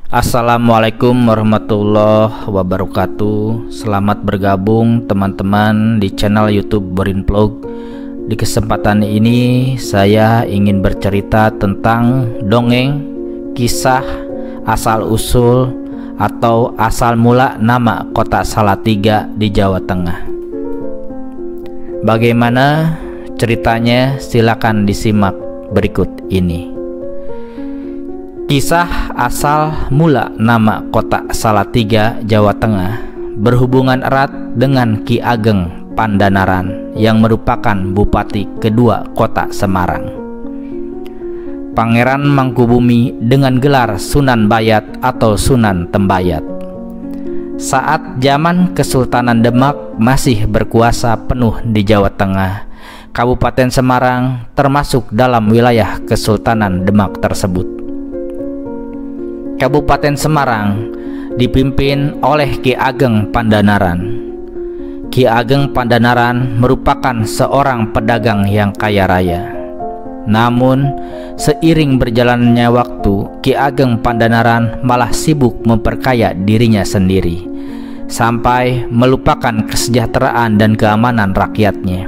Assalamualaikum warahmatullahi wabarakatuh. Selamat bergabung teman-teman di channel YouTube Borin Vlog. Di kesempatan ini saya ingin bercerita tentang dongeng kisah asal-usul atau asal mula nama kota Salatiga di Jawa Tengah. Bagaimana ceritanya? Silakan disimak berikut ini. Kisah asal mula nama kota Salatiga, Jawa Tengah berhubungan erat dengan Ki Ageng Pandanaran yang merupakan bupati kedua kota Semarang. Pangeran Mangkubumi dengan gelar Sunan Bayat atau Sunan Tembayat. Saat zaman Kesultanan Demak masih berkuasa penuh di Jawa Tengah, Kabupaten Semarang termasuk dalam wilayah Kesultanan Demak tersebut. Kabupaten Semarang dipimpin oleh Ki Ageng Pandanaran. Ki Ageng Pandanaran merupakan seorang pedagang yang kaya raya. Namun, seiring berjalannya waktu, Ki Ageng Pandanaran malah sibuk memperkaya dirinya sendiri, sampai melupakan kesejahteraan dan keamanan rakyatnya.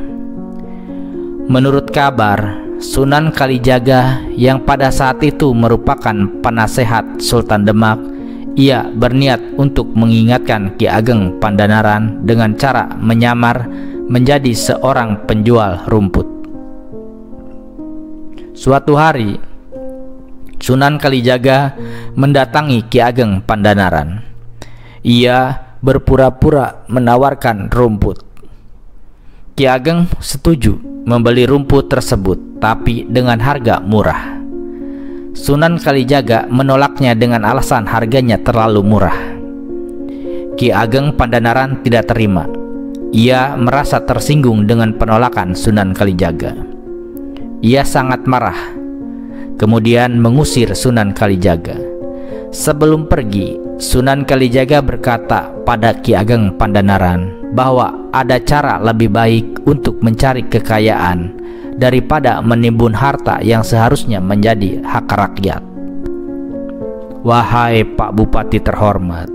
Menurut kabar, Sunan Kalijaga yang pada saat itu merupakan penasehat Sultan Demak, ia berniat untuk mengingatkan Ki Ageng Pandanaran dengan cara menyamar menjadi seorang penjual rumput. Suatu hari, Sunan Kalijaga mendatangi Ki Ageng Pandanaran. Ia berpura-pura menawarkan rumput. Ki Ageng setuju membeli rumput tersebut, tapi dengan harga murah. Sunan Kalijaga menolaknya dengan alasan harganya terlalu murah. Ki Ageng Pandanaran tidak terima. Ia merasa tersinggung dengan penolakan Sunan Kalijaga. Ia sangat marah, kemudian mengusir Sunan Kalijaga. Sebelum pergi, Sunan Kalijaga berkata pada Ki Ageng Pandanaran bahwa ada cara lebih baik untuk mencari kekayaan daripada menimbun harta yang seharusnya menjadi hak rakyat. Wahai Pak Bupati terhormat,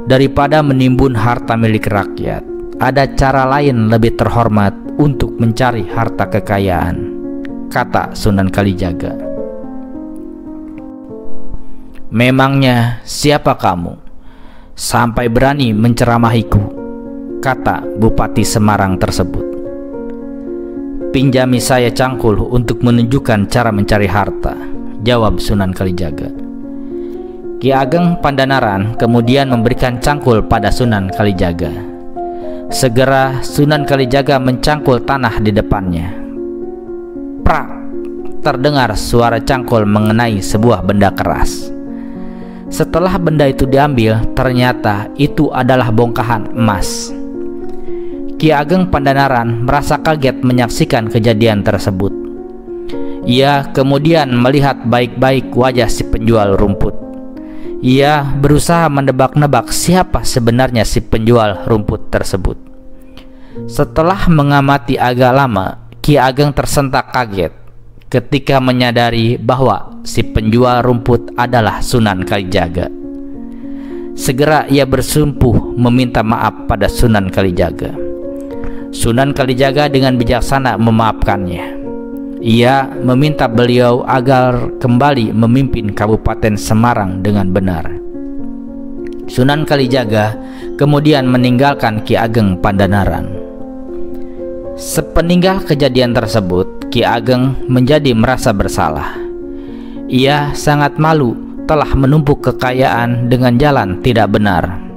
daripada menimbun harta milik rakyat, ada cara lain lebih terhormat untuk mencari harta kekayaan, kata Sunan Kalijaga. Memangnya siapa kamu sampai berani menceramahiku, kata Bupati Semarang tersebut. Pinjami saya cangkul untuk menunjukkan cara mencari harta, jawab Sunan Kalijaga. Ki Ageng Pandanaran kemudian memberikan cangkul pada Sunan Kalijaga. Segera Sunan Kalijaga mencangkul tanah di depannya. Prak! Terdengar suara cangkul mengenai sebuah benda keras. Setelah benda itu diambil, ternyata itu adalah bongkahan emas. Ki Ageng Pandanaran merasa kaget menyaksikan kejadian tersebut. Ia kemudian melihat baik-baik wajah si penjual rumput. Ia berusaha menebak-nebak siapa sebenarnya si penjual rumput tersebut. Setelah mengamati agak lama, Ki Ageng tersentak kaget ketika menyadari bahwa si penjual rumput adalah Sunan Kalijaga. Segera ia bersumpah meminta maaf pada Sunan Kalijaga. Sunan Kalijaga dengan bijaksana memaafkannya. Ia meminta beliau agar kembali memimpin Kabupaten Semarang dengan benar. Sunan Kalijaga kemudian meninggalkan Ki Ageng Pandanaran. Sepeninggal kejadian tersebut, Ki Ageng menjadi merasa bersalah. Ia sangat malu telah menumpuk kekayaan dengan jalan tidak benar.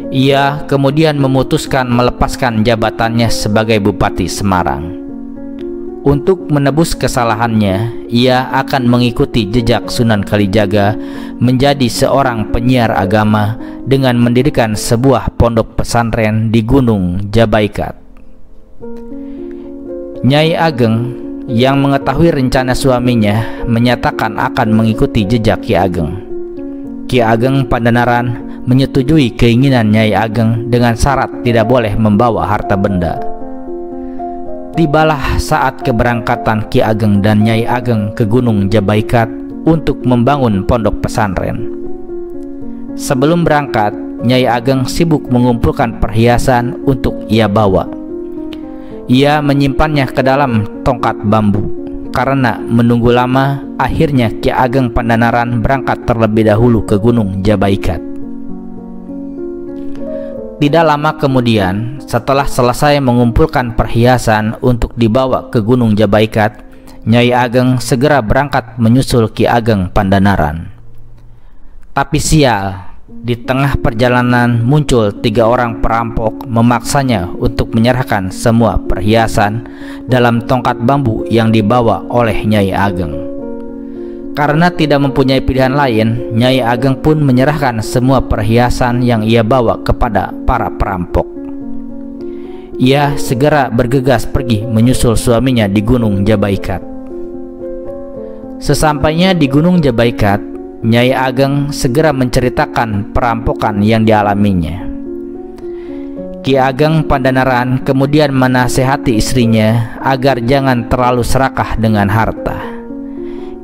Ia kemudian memutuskan melepaskan jabatannya sebagai Bupati Semarang. Untuk menebus kesalahannya, ia akan mengikuti jejak Sunan Kalijaga menjadi seorang penyiar agama dengan mendirikan sebuah pondok pesantren di Gunung Jabaikat. Nyai Ageng yang mengetahui rencana suaminya menyatakan akan mengikuti jejak Ki Ageng. Ki Ageng Pandanaran menyetujui keinginan Nyai Ageng dengan syarat tidak boleh membawa harta benda. Tibalah saat keberangkatan Ki Ageng dan Nyai Ageng ke Gunung Jabaikat untuk membangun pondok pesantren. Sebelum berangkat, Nyai Ageng sibuk mengumpulkan perhiasan untuk ia bawa. Ia menyimpannya ke dalam tongkat bambu. Karena menunggu lama, akhirnya Ki Ageng Pandanaran berangkat terlebih dahulu ke Gunung Jabaikat. Tidak lama kemudian, setelah selesai mengumpulkan perhiasan untuk dibawa ke Gunung Jabaikat, Nyai Ageng segera berangkat menyusul Ki Ageng Pandanaran. Tapi sial, di tengah perjalanan muncul 3 orang perampok memaksanya untuk menyerahkan semua perhiasan dalam tongkat bambu yang dibawa oleh Nyai Ageng. Karena tidak mempunyai pilihan lain, Nyai Ageng pun menyerahkan semua perhiasan yang ia bawa kepada para perampok. Ia segera bergegas pergi menyusul suaminya di Gunung Jabaikat. Sesampainya di Gunung Jabaikat, Nyai Ageng segera menceritakan perampokan yang dialaminya. Ki Ageng Pandanaran kemudian menasehati istrinya agar jangan terlalu serakah dengan harta.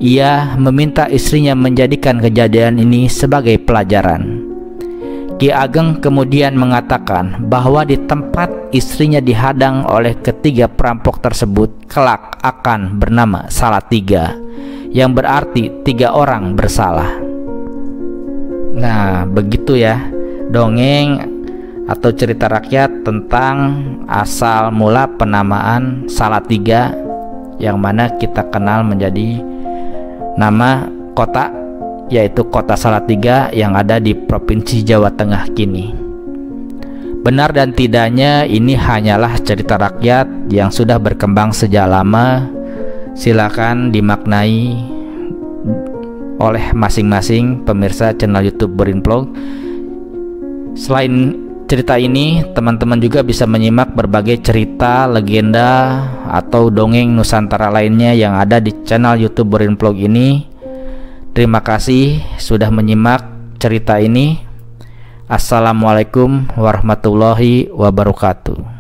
Ia meminta istrinya menjadikan kejadian ini sebagai pelajaran. Ki Ageng kemudian mengatakan bahwa di tempat istrinya dihadang oleh ketiga perampok tersebut kelak akan bernama Salatiga, yang berarti 3 orang bersalah. Nah, begitu ya dongeng atau cerita rakyat tentang asal mula penamaan Salatiga, yang mana kita kenal menjadi nama kota, yaitu kota Salatiga yang ada di Provinsi Jawa Tengah kini. Benar dan tidaknya ini hanyalah cerita rakyat yang sudah berkembang sejak lama. Silakan dimaknai oleh masing-masing pemirsa channel YouTube Borinvlog. Selain cerita ini, teman-teman juga bisa menyimak berbagai cerita, legenda, atau dongeng Nusantara lainnya yang ada di channel YouTube Borinvlog ini. Terima kasih sudah menyimak cerita ini. Assalamualaikum warahmatullahi wabarakatuh.